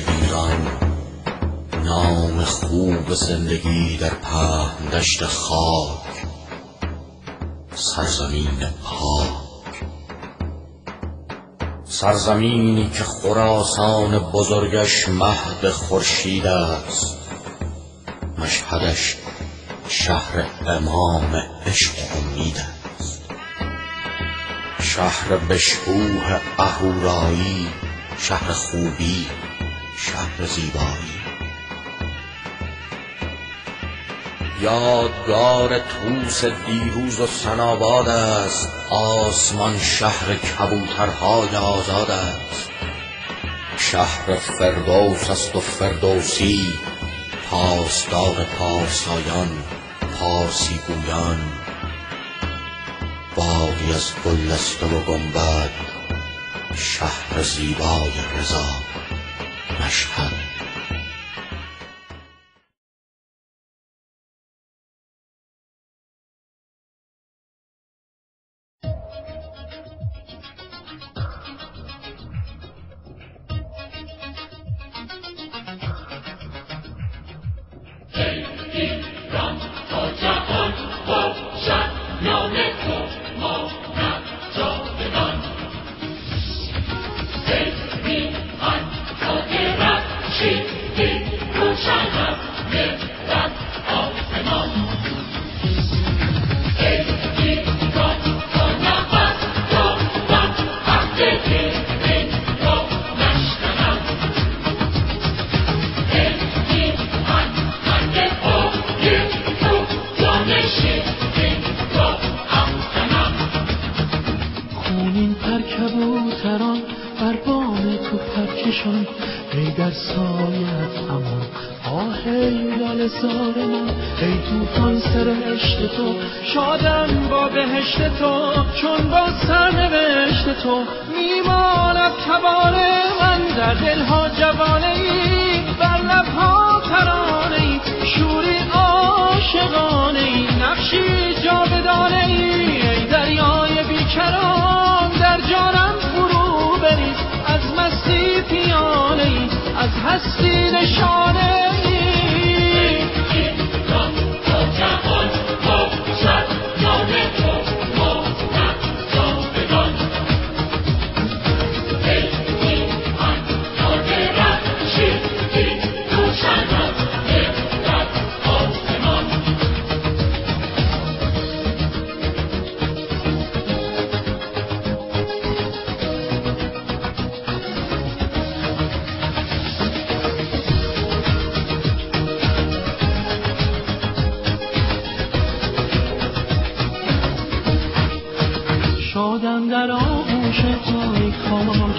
ایران، نام خوب زندگی در پهن دشت خاک، سرزمین پاک، سرزمینی که خراسان بزرگش مهد خورشید است، مشهدش شهر امام عشق و امید است، شهر بشکوه اهورایی، شهر خوبی، شهر زیبایی، یادگار طوس دیروز و سناباد است، آسمان شهر کبوترهای آزاد است، شهر فردوس است و فردوسی، پاسدار پارسایان، پارسی گویان، باغی از گل است و گنبد، شهر زیبای رضا، مشهد. ایران تا جهان باشد نام تو ماند جاودان، میهن تا درخشیدی روشن از ملت آسمان، ایران تا نفس دارم عهد دل را نشکنم، میهن بند پای تو جانشین را افکنم. خونین پر کبوتران بر بام تو پرکشان، ای در سایت امان، آه ای لال زار من، ای توفان سر عشق تو، شادم با بهشت تو، چون با سرنوشت تو میماند تبار من، در دلها جوانه ای، بر لبها ترانه ای، شوری عاشقانه ای، نقشی جاودانه ای، ای دریای بیکران در جانم فرو بریز، از مستی پیانه ای، از هستی نشانه ای. ایران تا جهان باشد نام تو ماند جاودان، ای میهن تا درخشیدی روشن از ملت آسمان. شادم در آغوش تو، ای کامان